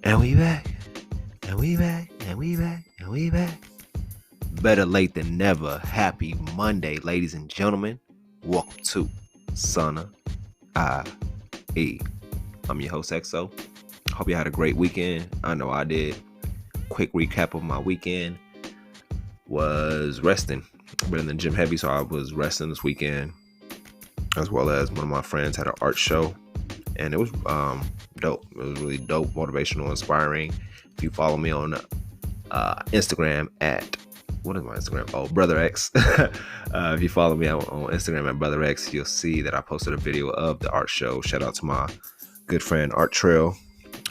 And we back. And we back. And we back. And we back. Better late than never. Happy Monday, ladies and gentlemen. Welcome to Sana I.E. I'm your host, XO. Hope you had a great weekend. I know I did. Quick recap of my weekend was resting. I've been in the gym heavy, so I was resting this weekend. As well as one of my friends had an art show. And it was dope. It was really dope, motivational, inspiring. If you follow me on Instagram at, what is my Instagram? Oh, Brother X. If you follow me on Instagram at Brother X, you'll see that I posted a video of the art show. Shout out to my good friend Art Trail.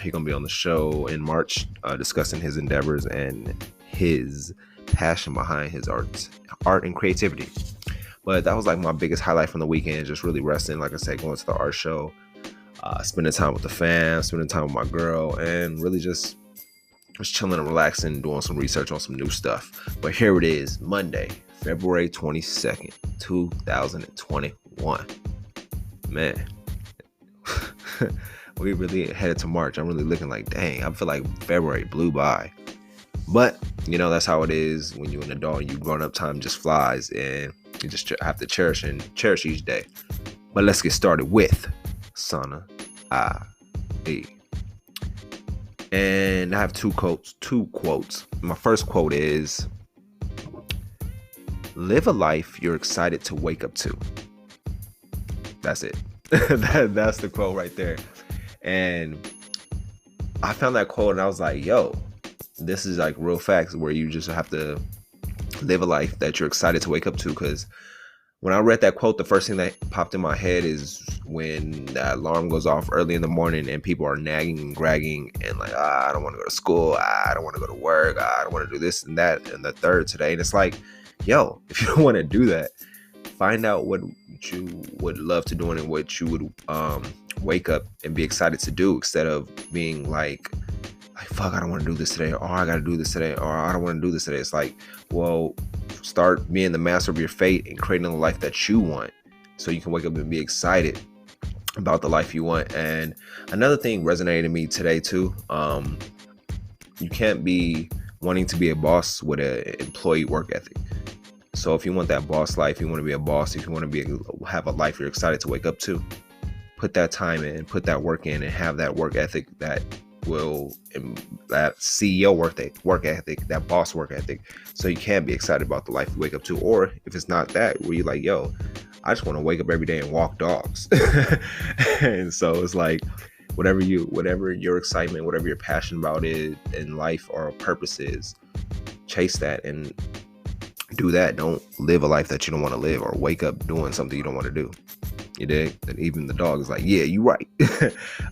He's going to be on the show in March discussing his endeavors and his passion behind his art and creativity. But that was like my biggest highlight from the weekend, just really resting, like I said, going to the art show, spending time with the fam, spending time with my girl, and really just chilling and relaxing, doing some research on some new stuff. But here it is, Monday, February 22nd, 2021. Man, we really headed to March. I'm really looking like, dang, I feel like February blew by. But, you know, that's how it is when you're an adult and you grown up, time just flies and you just have to cherish each day. But let's get started with Sana I.E. And I have two quotes. My first quote is, live a life you're excited to wake up to. That's it. That's the quote right there. And I found that quote and I was like, yo, this is like real facts where you just have to live a life that you're excited to wake up to. Because when I read that quote, the first thing that popped in my head is when that alarm goes off early in the morning and people are nagging and bragging and like, I don't want to go to school. I don't want to go to work. I don't want to do this and that and the third today. And it's like, yo, if you don't want to do that, find out what you would love to do and what you would wake up and be excited to do, instead of being like, fuck, I don't want to do this today, or I got to do this today, or I don't want to do this today. It's like, well, start being the master of your fate and creating the life that you want so you can wake up and be excited about the life you want. And another thing resonated in me today too, you can't be wanting to be a boss with an employee work ethic. So if you want that boss life, you want to be a boss, if you want to have a life you're excited to wake up to, put that time in, put that work in, and have that work ethic that CEO work ethic, that boss work ethic, so you can be excited about the life you wake up to. Or if it's not that, where you're like, yo, I just want to wake up every day and walk dogs. And so it's like, whatever your excitement, whatever your passion about is in life or purpose is, chase that and do that. Don't live a life that you don't want to live, or wake up doing something you don't want to do. You dig? And even the dog is like, yeah, you're right.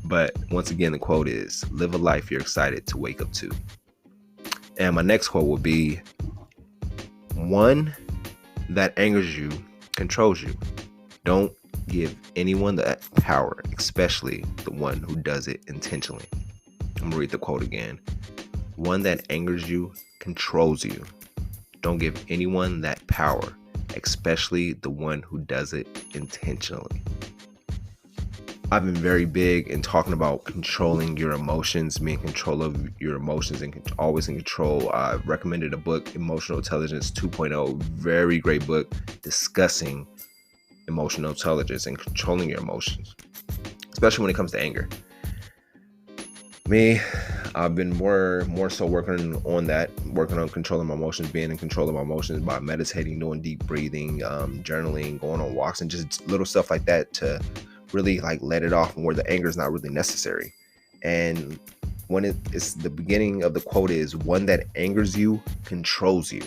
But once again, the quote is, live a life you're excited to wake up to. And my next quote will be, one that angers you controls you. Don't give anyone that power, especially the one who does it intentionally. I'm gonna read the quote again. One that angers you controls you. Don't give anyone that power, especially the one who does it intentionally. I've been very big in talking about controlling your emotions, being in control of your emotions, and always in control. I recommended a book, Emotional Intelligence 2.0, very great book discussing emotional intelligence and controlling your emotions, especially when it comes to anger. Me, I've been more so working on controlling my emotions, being in control of my emotions by meditating, doing deep breathing, journaling, going on walks, and just little stuff like that to really like let it off, and where the anger is not really necessary. And when it's the beginning of the quote is, one that angers you controls you.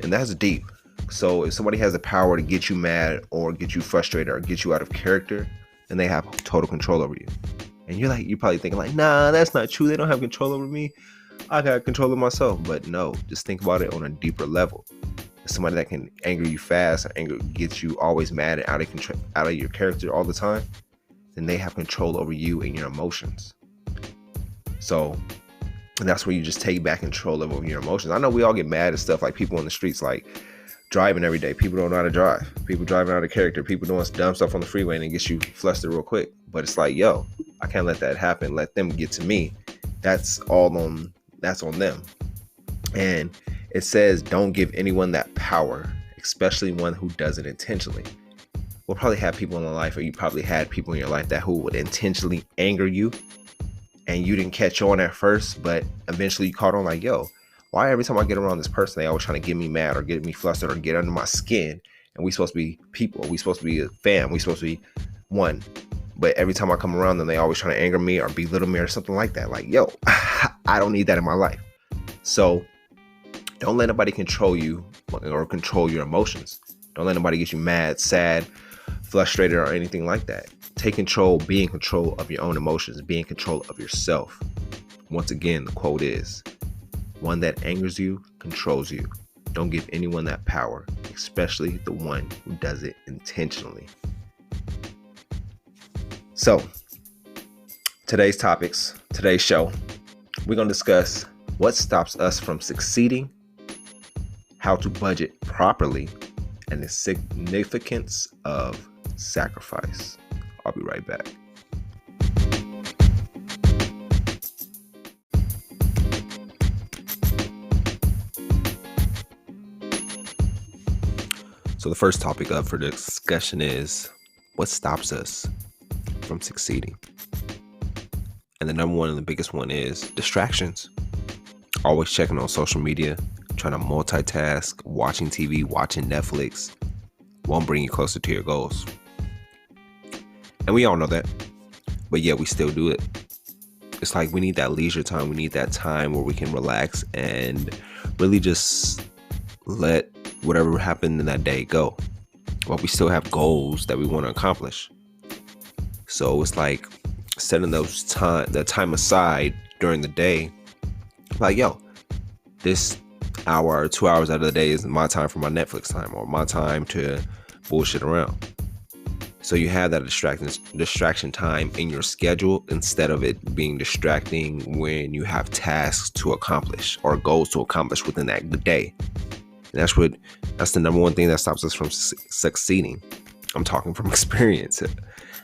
And that's deep. So if somebody has the power to get you mad or get you frustrated or get you out of character, then they have total control over you. And you're probably thinking like, nah, that's not true. They don't have control over me. I got control of myself. But no, just think about it on a deeper level. Somebody that can anger you fast, or gets you always mad and out of your character all the time, then they have control over you and your emotions. So that's where you just take back control over your emotions. I know we all get mad at stuff, like people in the streets, like driving every day. People don't know how to drive. People driving out of character. People doing dumb stuff on the freeway, and it gets you flustered real quick. But it's like, yo, I can't let that happen. Let them get to me, That's on them. And it says, don't give anyone that power, especially one who does it intentionally. We'll probably have people in your life, or you probably had people in your life that who would intentionally anger you, and you didn't catch on at first, but eventually you caught on like, yo, why every time I get around this person, they always trying to get me mad or get me flustered or get under my skin? And we supposed to be people. We supposed to be a fam. We supposed to be one. But every time I come around them, they always trying to anger me or belittle me or something like that. Like, yo, I don't need that in my life. So don't let nobody control you or control your emotions. Don't let nobody get you mad, sad, frustrated, or anything like that. Take control, be in control of your own emotions, be in control of yourself. Once again, the quote is, one that angers you controls you. Don't give anyone that power, especially the one who does it intentionally. So, today's show, we're going to discuss what stops us from succeeding, how to budget properly, and the significance of sacrifice. I'll be right back. So the first topic up for discussion is what stops us from succeeding. And the number one and the biggest one is distractions. Always checking on social media, trying to multitask, watching TV, watching Netflix won't bring you closer to your goals. And we all know that, but yet we still do it. It's like we need that leisure time. We need that time where we can relax and really just let whatever happened in that day go. But we still have goals that we want to accomplish. So it's like setting that time aside during the day. Like, yo, this hour or 2 hours out of the day is my time for my Netflix time or my time to bullshit around. So you have that distraction time in your schedule instead of it being distracting when you have tasks to accomplish or goals to accomplish within that day. And that's the number one thing that stops us from succeeding. I'm talking from experience.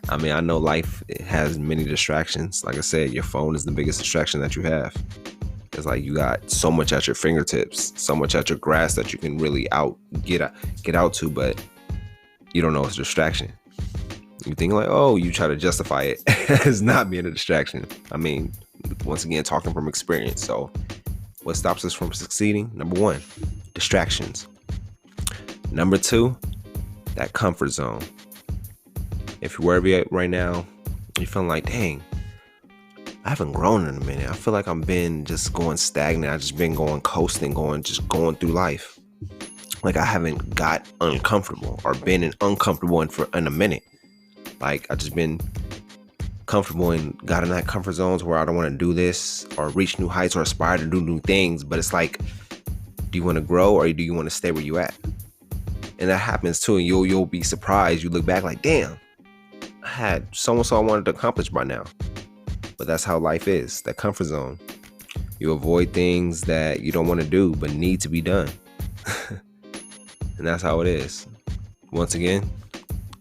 I mean, I know life has many distractions. Like I said, your phone is the biggest distraction that you have. It's like you got so much at your fingertips, so much at your grasp that you can really get out to, but you don't know it's a distraction. You think like, oh, you try to justify it as not being a distraction. I mean, once again, talking from experience. So what stops us from succeeding? Number one, distractions. Number two, that comfort zone. If you're wherever you're at right now, you're feeling like, dang, I haven't grown in a minute. I feel like I've been just going stagnant. I've just been going just going through life. Like I haven't got uncomfortable or been uncomfortable in a minute. Like I just been comfortable and got in that comfort zones where I don't want to do this or reach new heights or aspire to do new things. But it's like, do you want to grow or do you want to stay where you at? And that happens too. And you'll be surprised. You look back like, damn, I had so-and-so I wanted to accomplish by now. But that's how life is, that comfort zone. You avoid things that you don't want to do but need to be done. And that's how it is. Once again,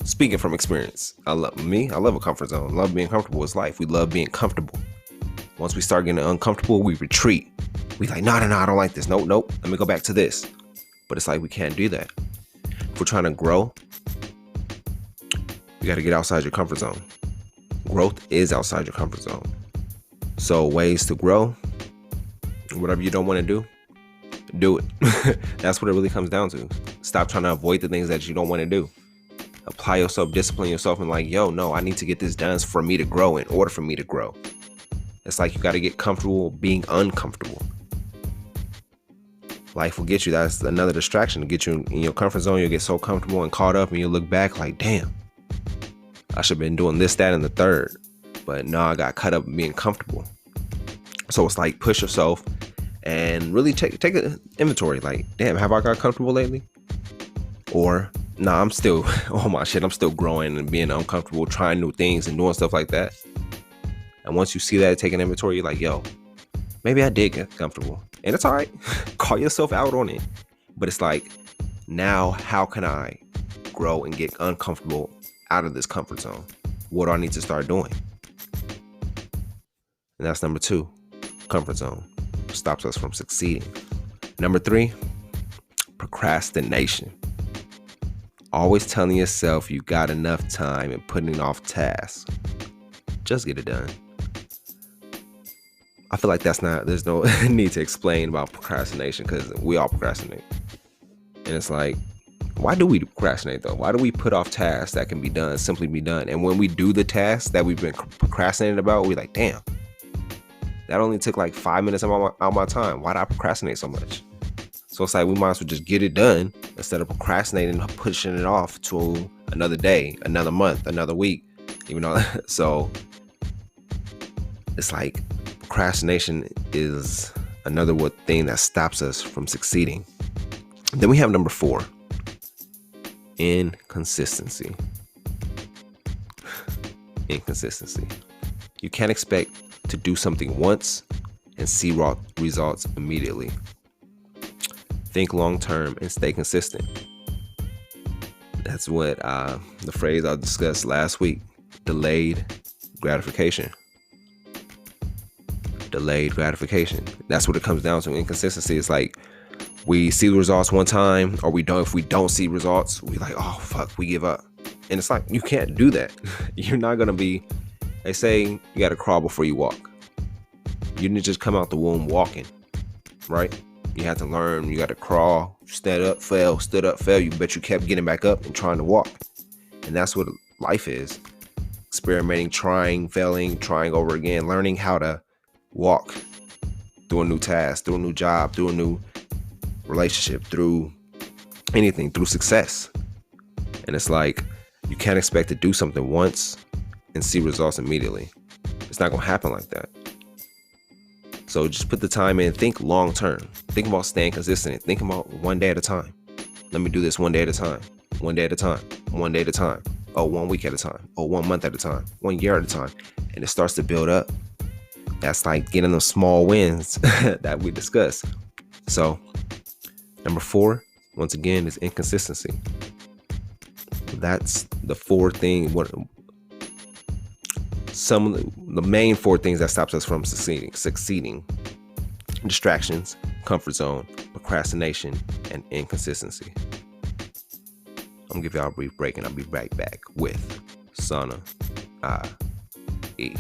speaking from experience, I love a comfort zone. Love being comfortable is life. We love being comfortable. Once we start getting uncomfortable, we retreat. We like, no, I don't like this. Nope. Let me go back to this. But it's like we can't do that. If we're trying to grow, you got to get outside your comfort zone. Growth is outside your comfort zone. So ways to grow, whatever you don't want to do it. That's what it really comes down to. Stop trying to avoid the things that you don't want to do. Apply yourself, discipline yourself, and like, yo, no, I need to get this done for me to grow in order for me to grow. It's like you got to get comfortable being uncomfortable. Life will get you. That's another distraction to get you in your comfort zone. You'll get so comfortable and caught up and you'll look back like, damn, I should have been doing this, that, and the third. But no, I got caught up being comfortable. So it's like push yourself and really take an inventory. Like, damn, have I got comfortable lately? Or, nah, I'm still on my shit. I'm still growing and being uncomfortable, trying new things and doing stuff like that. And once you see that, take an inventory, you're like, yo, maybe I did get comfortable. And it's all right. Call yourself out on it. But it's like, now how can I grow and get uncomfortable out of this comfort zone? What do I need to start doing? And that's number two. comfort zone. Stops us from succeeding. Number 3, procrastination. Always telling yourself you got enough time and putting off tasks. Just get it done. I feel like there's no need to explain about procrastination because we all procrastinate. And it's like, why do we procrastinate though? Why do we put off tasks that can be done, simply be done? And when we do the tasks that we've been procrastinating about, we're like, damn, that only took like 5 minutes out of my time. Why did I procrastinate so much? So it's like we might as well just get it done instead of procrastinating and pushing it off to another day, another month, another week. Even though, so it's like procrastination is another thing that stops us from succeeding. Then we have number 4, inconsistency. Inconsistency. You can't expect to do something once and see results immediately. Think long term and stay consistent. That's what the phrase I discussed last week, delayed gratification. Delayed gratification. That's what it comes down to. Inconsistency is like we see the results one time, or we don't. If we don't see results, we like, oh fuck, we give up. And it's like you can't do that. You're not gonna be. They say you got to crawl before you walk. You didn't just come out the womb walking, right? You had to learn. You got to crawl, stood up, fell. But you kept getting back up and trying to walk. And that's what life is. Experimenting, trying, failing, trying over again, learning how to walk through a new task, through a new job, through a new relationship, through anything, through success. And it's like you can't expect to do something once and see results immediately. It's not going to happen like that. So just put the time in, think long term. Think about staying consistent. Think about one day at a time. Let me do this one day at a time. One day at a time. One day at a time. Oh, 1 week at a time. Oh, 1 month at a time. 1 year at a time. And it starts to build up. That's like getting those small wins that we discussed. So number 4, once again, is inconsistency. That's the 4 things. Some of the main 4 things that stops us from succeeding. Distractions, comfort zone, procrastination, and inconsistency. I'm gonna give y'all a brief break and I'll be right back with Sana IE.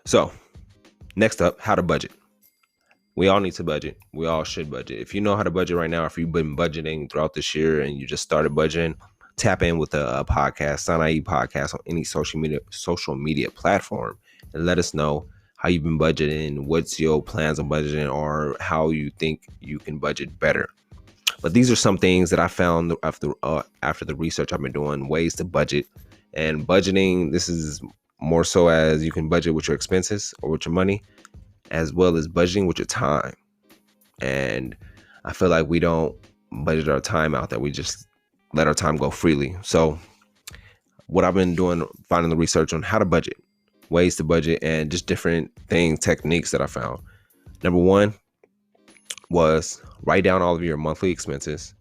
So next up, how to budget. We all need to budget. We all should budget. If you know how to budget right now, if you've been budgeting throughout this year and you just started budgeting, tap in with a podcast, Sana IE podcast, on any social media platform, and let us know how you've been budgeting, what's your plans on budgeting, or how you think you can budget better. But these are some things that I found after the research I've been doing, ways to budget. And budgeting, this is more so as you can budget with your expenses or with your money, as well as budgeting with your time. And I feel like we don't budget our time out, that we just let our time go freely. So what I've been doing, finding the research on how to budget, ways to budget, and just different things, techniques that I found. Number 1 was write down all of your monthly expenses,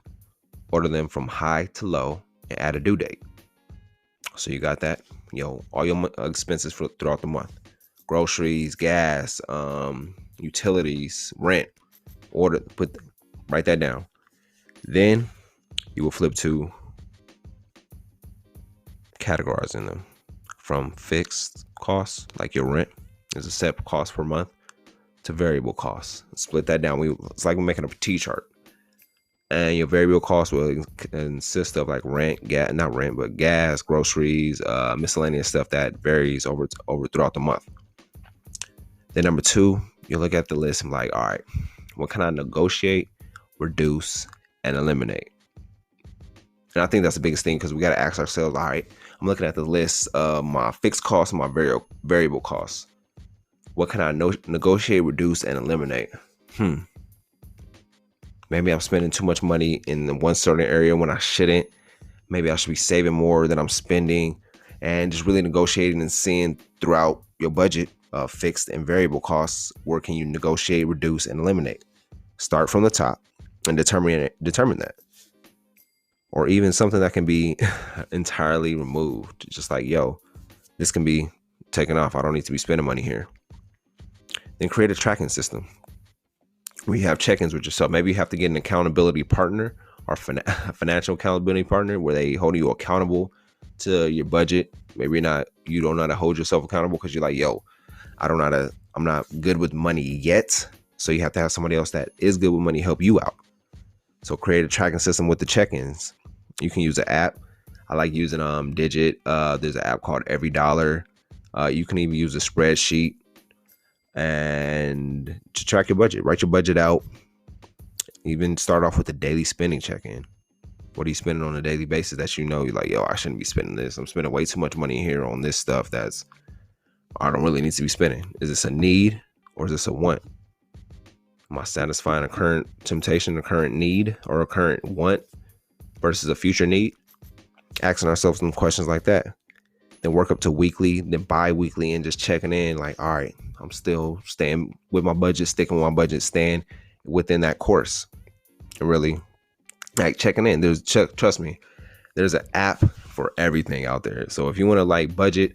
order them from high to low, and add a due date. So you got that, all your expenses throughout the month. Groceries, gas, utilities, rent, write that down. Then you will flip to categorizing them from fixed costs, like your rent is a set cost per month, to variable costs. Split that down. It's like we're making a T-chart. And your variable costs will consist of like gas, groceries, miscellaneous stuff that varies over throughout the month. Then number 2, you look at the list and like, all right, what can I negotiate, reduce, and eliminate? And I think that's the biggest thing, because we got to ask ourselves, all right, I'm looking at the list of my fixed costs and my variable costs. What can I negotiate, reduce, and eliminate? Maybe I'm spending too much money in one certain area when I shouldn't. Maybe I should be saving more than I'm spending, and just really negotiating and seeing throughout your budget fixed and variable costs, where can you negotiate, reduce, and eliminate. Start from the top and determine that. or even something that can be entirely removed. Just like, yo, this can be taken off. I don't need to be spending money here. Then create a tracking system. We have check-ins with yourself. Maybe you have to get an accountability partner or financial accountability partner where they hold you accountable to your budget. Maybe you don't know how to hold yourself accountable because you're like, yo, I'm not good with money yet. So you have to have somebody else that is good with money help you out. So create a tracking system with the check-ins. You can use an app. I like using Digit. There's an app called Every Dollar. You can even use a spreadsheet and to track your budget. Write your budget out. Even start off with a daily spending check-in. What are you spending on a daily basis that you know you're like, yo, I shouldn't be spending this. I'm spending way too much money here on this stuff that's I don't really need to be spending. Is this a need or is this a want? Am I satisfying a current temptation, a current need, or a current want versus a future need? Asking ourselves some questions like that. Then work up to weekly, then bi-weekly, and just checking in like, all right, I'm still staying with my budget, sticking with my budget, staying within that course. And really like checking in. Trust me, there's an app for everything out there. So if you want to like budget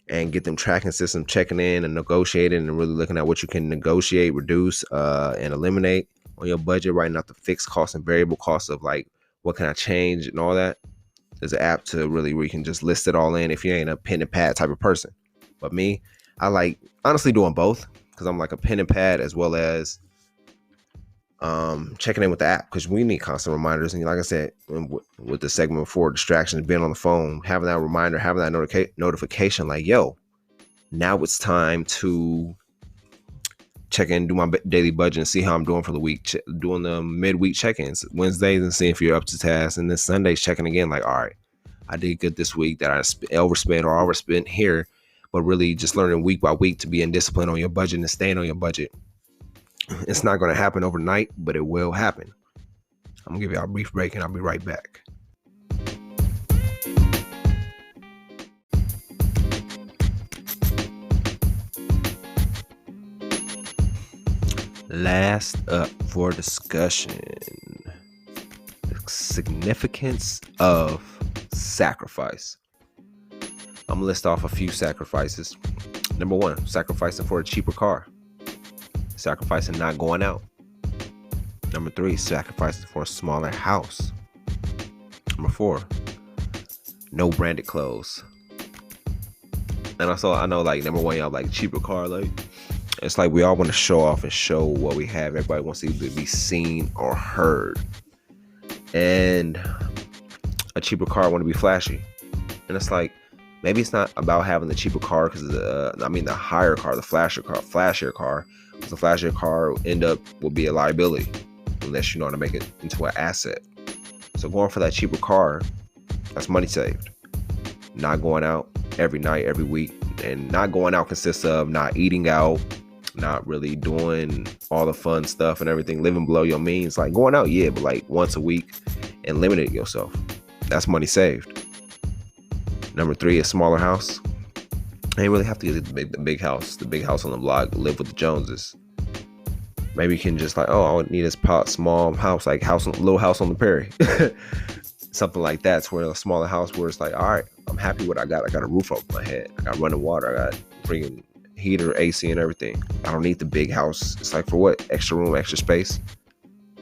and get them tracking system, checking in and negotiating and really looking at what you can negotiate, reduce, and eliminate on your budget, writing out the fixed costs and variable costs of like, what can I change and all that. There's an app to really where you can just list it all in if you ain't a pen and pad type of person. But me, I like honestly doing both because I'm like a pen and pad as well as checking in with the app because we need constant reminders. And like I said, with the segment before, distractions, being on the phone, having that reminder, having that notification like, yo, now it's time to check in, do my daily budget and see how I'm doing for the week, doing the midweek check-ins Wednesdays and see if you're up to task, and then Sundays checking again like, all right, I did good this week, that I overspent or overspent here, but really just learning week by week to be in discipline on your budget and staying on your budget. It's not going to happen overnight, but it will happen. I'm gonna give y'all a brief break and I'll be right back. Last up for discussion, the significance of sacrifice. I'm gonna list off a few sacrifices. Number 1, sacrificing for a cheaper car. Sacrificing not going out. Number 3, sacrificing for a smaller house. Number 4, no branded clothes. And also, I know like number 1, y'all like cheaper car, like it's like we all want to show off and show what we have. Everybody wants to be seen or heard. And a cheaper car want to be flashy. And it's like, maybe it's not about having the cheaper car because the higher car, the flashier car. Because the flashier car will be a liability unless you know how to make it into an asset. So going for that cheaper car, that's money saved. Not going out every night, every week. And not going out consists of not eating out, not really doing all the fun stuff and everything, living below your means. Like going out, yeah, but like once a week and limiting yourself. That's money saved. Number 3, a smaller house. You ain't really have to get the big house on the block, live with the Joneses. Maybe you can just like, oh, I would need a small house, like little house on the prairie. Something like that's where a smaller house where it's like, all right, I'm happy with what I got. I got a roof over my head. I got running water. I got freaking heater, AC and everything. I don't need the big house. It's like for what? Extra room, extra space.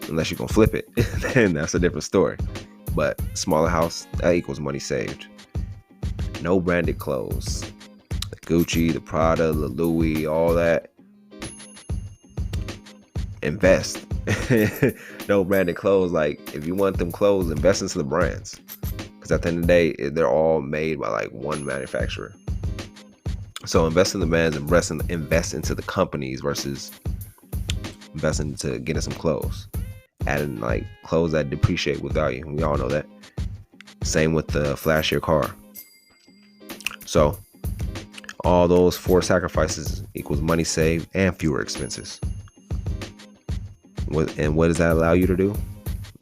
Unless you're going to flip it. Then that's a different story. But smaller house, that equals money saved. No branded clothes. The Gucci, the Prada, the Louis, all that. Invest. No branded clothes. Like if you want them clothes, invest into the brands. Because at the end of the day, they're all made by like one manufacturer. So invest in the brands, invest into the companies versus invest into getting some clothes. Adding like clothes that depreciate with value. We all know that. Same with the flashier car. So all those 4 sacrifices equals money saved and fewer expenses. And what does that allow you to do?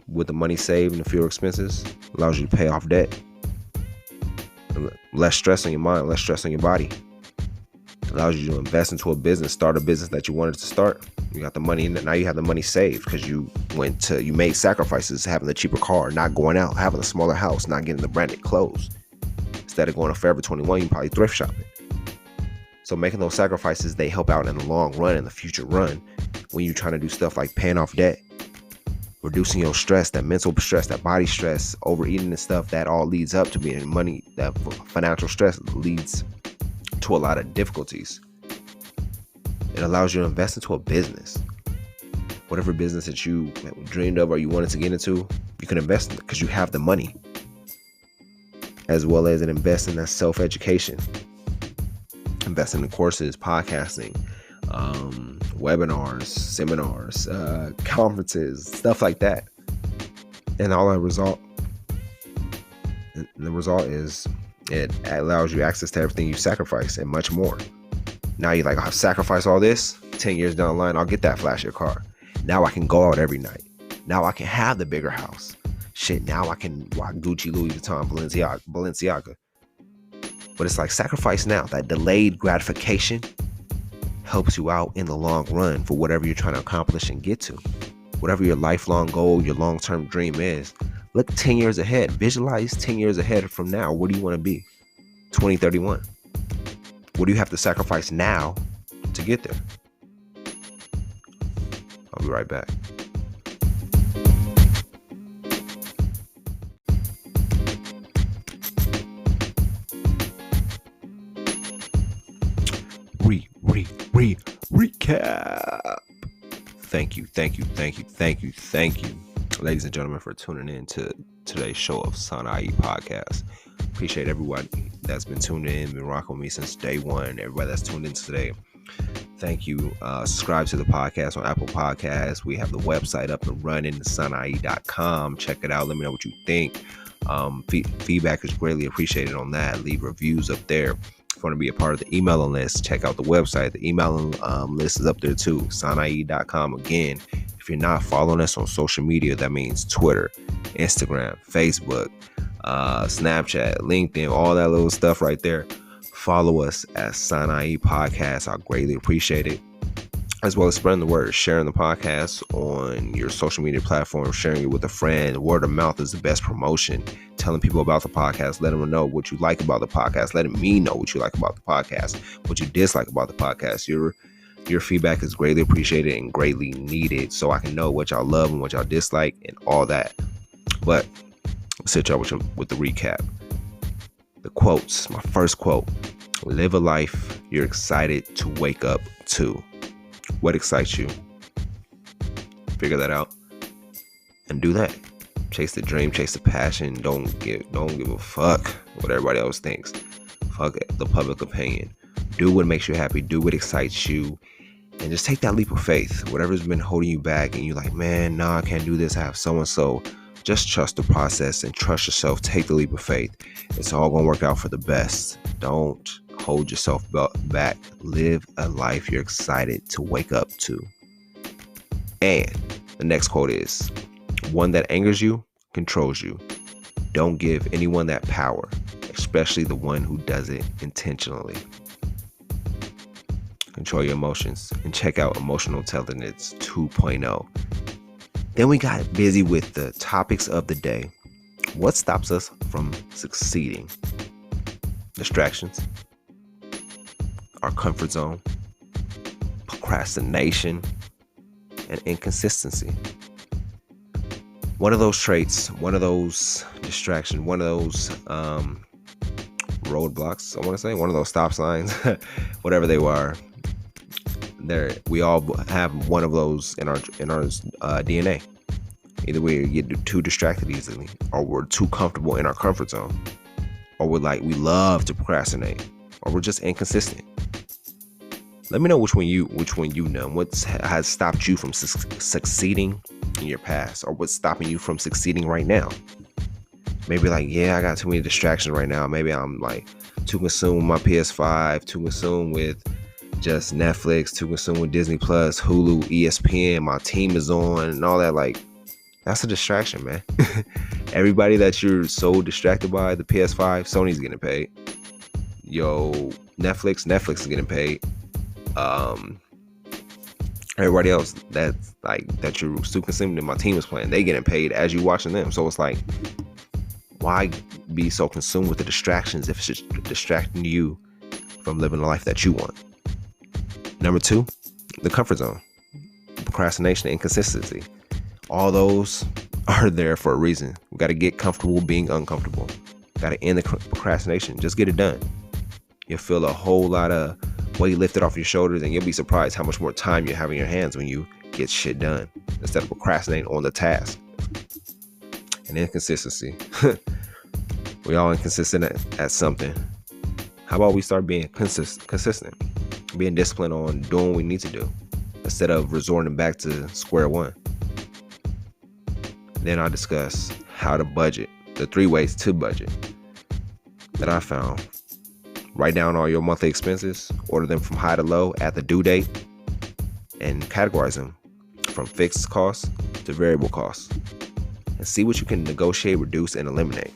With the money saved and the fewer expenses, allows you to pay off debt. Less stress on your mind, less stress on your body. It allows you to invest into a business, start a business that you wanted to start. You got the money, and now you have the money saved because you made sacrifices, having the cheaper car, not going out, having a smaller house, not getting the branded clothes. Instead of going to Forever 21, you probably thrift shopping. So making those sacrifices, they help out in the long run, in the future run, when you're trying to do stuff like paying off debt, reducing your stress, that mental stress, that body stress, overeating and stuff. That all leads up to being money. That financial stress leads to a lot of difficulties. It allows you to invest into a business. Whatever business that you dreamed of or you wanted to get into, you can invest in it because you have the money. As well as invest in that self-education. Invest in the courses, podcasting, webinars, seminars, conferences, stuff like that. And all the result is it allows you access to everything you sacrifice and much more. Now you're like, I've sacrificed all this. 10 years down the line, I'll get that flashier car. Now I can go out every night. Now I can have the bigger house. Shit, now I can rock Gucci, Louis Vuitton, Balenciaga. But it's like sacrifice now. That delayed gratification helps you out in the long run for whatever you're trying to accomplish and get to. Whatever your lifelong goal, your long-term dream is. Look 10 years ahead. Visualize 10 years ahead from now. Where do you want to be? 2031. What do you have to sacrifice now to get there? I'll be right back. Recap. Thank you, ladies and gentlemen, for tuning in to today's show of Sana'i Podcast. Appreciate everybody that's been tuned in, been rocking with me since day one. Everybody that's tuned in today, thank you. Subscribe to the podcast on Apple Podcasts. We have the website up and running, sana'i.com. Check it out. Let me know what you think. Feedback is greatly appreciated on that. Leave reviews up there. If you want to be a part of the emailing list, check out the website. The emailing list is up there too, sana'i.com. Again, if you're not following us on social media, that means Twitter, Instagram, Facebook, Snapchat, LinkedIn, all that little stuff right there. Follow us at Sana'i Podcast. I greatly appreciate it. As well as spreading the word, sharing the podcast on your social media platform, sharing it with a friend. Word of mouth is the best promotion. Telling people about the podcast, letting them know what you like about the podcast, letting me know what you like about the podcast, what you dislike about the podcast. Your feedback is greatly appreciated and greatly needed, so I can know what y'all love and what y'all dislike and all that. But let's hit y'all with the recap. The quotes. My first quote: live a life you're excited to wake up to. What excites you? Figure that out and do that. Chase the dream, chase the passion. Don't give a fuck what everybody else thinks. Fuck the public opinion. Do what makes you happy. Do what excites you. And just take that leap of faith. Whatever's been holding you back and you're like, man, nah, I can't do this. I have so-and-so. Just trust the process and trust yourself. Take the leap of faith. It's all going to work out for the best. Don't hold yourself back. Live a life you're excited to wake up to. And the next quote is, one that angers you controls you. Don't give anyone that power, especially the one who does it intentionally. Control your emotions and check out Emotional Intelligence 2.0. Then we got busy with the topics of the day. What stops us from succeeding? Distractions, our comfort zone, procrastination, and inconsistency. One of those traits, one of those distractions, one of those roadblocks, I want to say, one of those stop signs, whatever they were, we all have one of those in our DNA. Either we get too distracted easily, or we're too comfortable in our comfort zone, or we love to procrastinate, or we're just inconsistent. Let me know which one you know. What has stopped you from succeeding in your past, or what's stopping you from succeeding right now? Maybe like, yeah, I got too many distractions right now. Maybe I'm like too consumed with my PS5, too consumed with just Netflix, too consumed with Disney Plus, Hulu, ESPN. My team is on and all that. Like, that's a distraction, man. Everybody that you're so distracted by, the PS5, Sony's getting paid. Yo, Netflix is getting paid. Um, Everybody else that's like that you're super consuming and my team is playing, they getting paid as you watching them. So it's like, why be so consumed with the distractions if it's just distracting you from living the life that you want? Number 2, the comfort zone, procrastination, and inconsistency. All those are there for a reason. We got to get comfortable being uncomfortable. Got to end the procrastination. Just get it done. You'll feel a whole lot of weight lifted off your shoulders, and you'll be surprised how much more time you have in your hands when you get shit done instead of procrastinating on the task. And inconsistency. We all inconsistent at something. How about we start being consistent, being disciplined on doing what we need to do instead of resorting back to square one. Then I'll discuss how to budget, the 3 ways to budget that I found. Write down all your monthly expenses, order them from high to low at the due date, and categorize them from fixed costs to variable costs. And see what you can negotiate, reduce, and eliminate.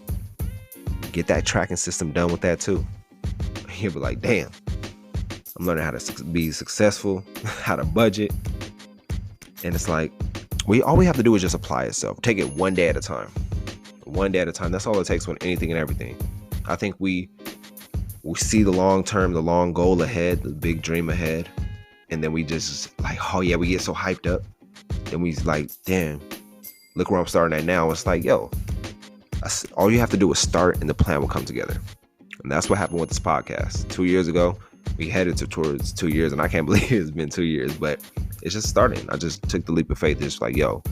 Get that tracking system done with that too. You'll be like, damn, I'm learning how to be successful, how to budget. And it's like, all we have to do is just apply itself. Take it one day at a time. One day at a time. That's all it takes with anything and everything. I think we see the long term, the long goal ahead, the big dream ahead. And then we just like, oh yeah, we get so hyped up. Then we like, damn, look where I'm starting at now. It's like, yo, all you have to do is start and the plan will come together. And that's what happened with this podcast. 2 years ago, we headed towards 2 years, and I can't believe it's been 2 years, but it's just starting. I just took the leap of faith. It's like, yo,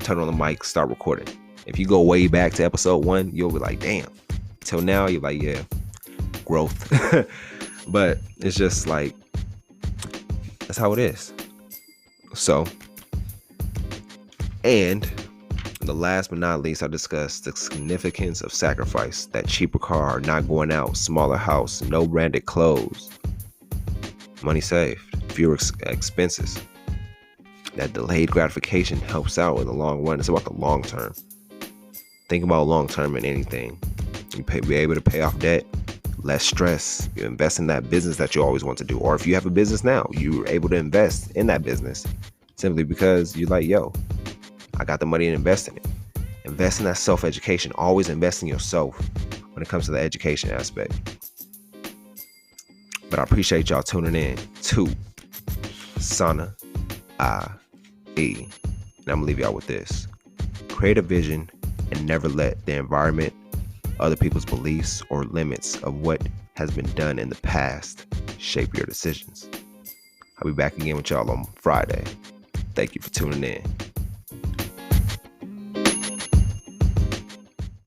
turn on the mic, start recording. If you go way back to episode 1, you'll be like, damn. Till now, you're like, yeah, growth. But it's just like, that's how it is. So, and the last but not least, I discussed the significance of sacrifice. That cheaper car, not going out, smaller house, no branded clothes, money saved, fewer expenses. That delayed gratification helps out in the long run. It's about the long term. Think about long term in anything. Be able to pay off debt, less stress. You invest in that business that you always want to do. Or if you have a business now, you're able to invest in that business simply because you're like, yo, I got the money to invest in it. Invest in that self-education. Always invest in yourself when it comes to the education aspect. But I appreciate y'all tuning in to Sana IE. And I'm going to leave y'all with this. Create a vision and never let the environment, other people's beliefs, or limits of what has been done in the past shape your decisions. I'll be back again with y'all on Friday. Thank you for tuning in.